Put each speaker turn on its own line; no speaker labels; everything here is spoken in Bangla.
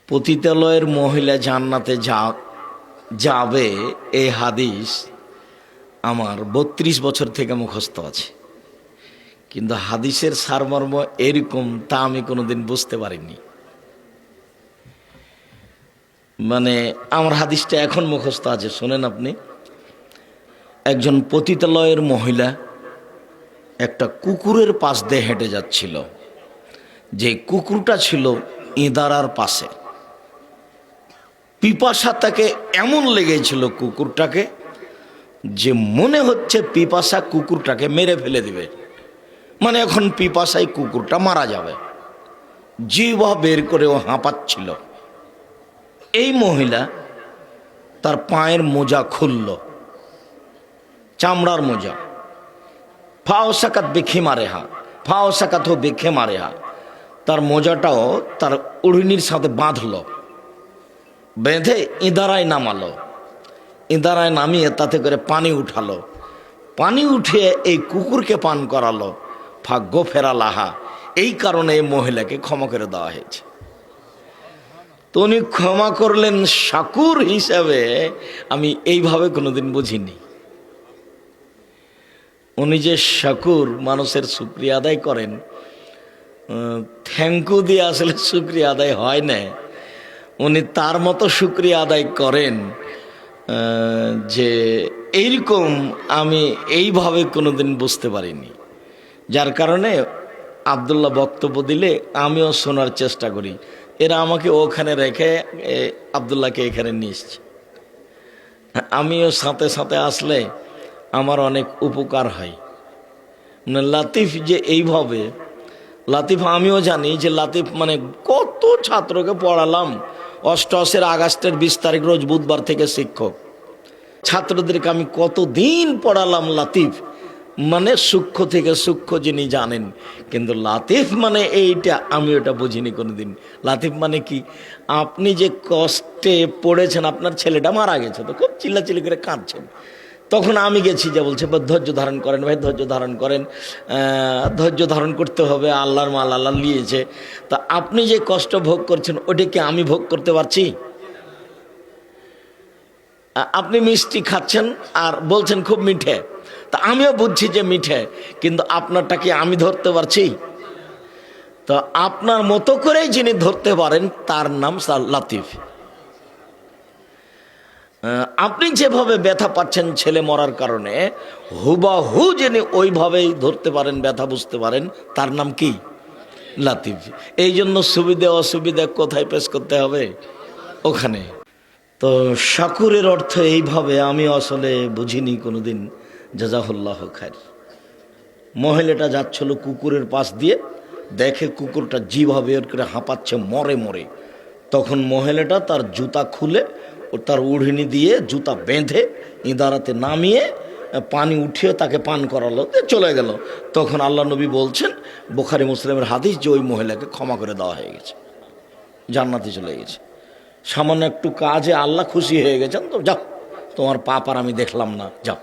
পতিতালয়ের মহিলা জান্নাতে যাবে এই হাদিস আমার ৩২ বছর থেকে মুখস্থ আছে, কিন্তু হাদিসের সারমর্ম এরকম তা আমি কোনোদিন বুঝতে পারিনি। মানে আমার হাদিসটা এখন মুখস্থ আছে, শোনেন আপনি। একজন পতিতালয়ের মহিলা একটা কুকুরের পাশ দিয়ে হেঁটে যাচ্ছিল, যে কুকুরটা ছিল ইঁদারার পাশে। পিপাসা তাকে এমন লেগেছিল কুকুরটাকে যে মনে হচ্ছে পিপাসা কুকুরটাকে মেরে ফেলে দিবে, মানে এখন পিপাসায় কুকুরটা মারা যাবে, জিহ্বা বের করে ও হাঁপাচ্ছিল। এই মহিলা তার পায়ের মোজা খুলল, চামড়ার মোজা, ফাও সাকাত বেখে মারে হা, ফাও সাকাত হো বেখে মারে হা, তার মোজাটাও তার ওড়নির সাথে বাঁধল, বেঁধে ইঁদারায় নামালো, ইঁদারায় নামিয়ে তাতে করে পানি উঠালো, পানি উঠিয়ে এই কুকুরকে পান করালো। ভাগ্য ফেরালাহা, এই কারণে এই মহিলাকে ক্ষমা করে দেওয়া হয়েছে। তো উনি ক্ষমা করলেন শাকুর হিসাবে, আমি এইভাবে কোনোদিন বুঝিনি। উনি যে শাকুর, মানুষের শুকরিয়া আদায় করেন, থ্যাংক ইউ দিয়ে আসলে শুকরিয়া আদায় হয় না, উনি তার মতো শুকরিয়া আদায় করেন যে এইরকম আমি এইভাবে কোনোদিন বুঝতে পারিনি। যার কারণে আব্দুল্লাহ বক্তব্য দিলে আমিও শোনার চেষ্টা করি। এরা আমাকে ওখানে রেখে আব্দুল্লাহকে এখানে নিয়ে এসছে, আমিও সাথে সাথে আসলে আমার অনেক উপকার হয়। মানে লাতিফ যে এইভাবে, লাতিফ আমিও জানি যে লাতিফ মানে কত ছাত্রকে পড়ালাম। অষ্টআশির আগস্টের 20 তারিখ রোজ বুধবার থেকে শিক্ষক, ছাত্রদেরকে আমি কতদিন পড়ালাম লাতিফ, মানে সূক্ষ্ম থেকে সূক্ষ্ম যিনি জানেন। কিন্তু লাতিফ মানে এইটা আমি ওটা বুঝিনি কোনোদিন। লাতিফ মানে কি, আপনি যে কষ্টে পড়েছেন, আপনার ছেলেটা মারা গেছে, তো খুব চিল্লাচিল্লি করে কাঁদছেন, তখন আমি গেছি, যে বলছে ধৈর্য ধারণ করেন ভাই, ধৈর্য ধারণ করেন, ধৈর্য ধারণ করতে হবে, আল্লাহর মাল আল্লাহ নিয়েছে। তা আপনি যে কষ্ট ভোগ করছেন ওটাকে আমি ভোগ করতে পারছি? আপনি মিষ্টি খাচ্ছেন আর বলছেন খুব মিঠে, তা আমিও বুঝছি যে মিঠে, কিন্তু আপনারটা কি আমি ধরতে পারছি? তো আপনার মতো করেই যিনি ধরতে পারেন তার নাম লাতিফ। আপনি যেভাবে ব্যথা পাচ্ছেন ছেলে মরার কারণে, হুবাহু যিনি ওইভাবেই ধরতে পারেন, ব্যথা বুঝতে পারেন, তার নাম কি? লাতিফ। এই জন্য সুবিধা অসুবিধা কোথায় পেশ করতে হবে? ওখানে। তো শাকুরের অর্থ এইভাবে আমি আসলে বুঝিনি কোনোদিন। জাযাহুল্লাহ খায়র। মহিলাটা যাচ্ছিল কুকুরের পাশ দিয়ে, দেখে কুকুরটা জিহ্বা বের করে হাঁপাচ্ছে মরে মরে। তখন মহিলাটা তার জুতা খুলে ও তার উড়নি দিয়ে জুতা বেঁধে ইঁদারাতে নামিয়ে পানি উঠিয়ে তাকে পান করালো, চলে গেল। তখন আল্লাহ নবী বলছেন, বুখারী মুসলিমের হাদিস, যে ওই মহিলাকে ক্ষমা করে দেওয়া হয়ে গেছে, জান্নাতে চলে গেছে। সামান্য একটু কাজে আল্লাহ খুশি হয়ে গেছেন, তো যাও, তোমার পাপ আর আমি দেখলাম না, যাও।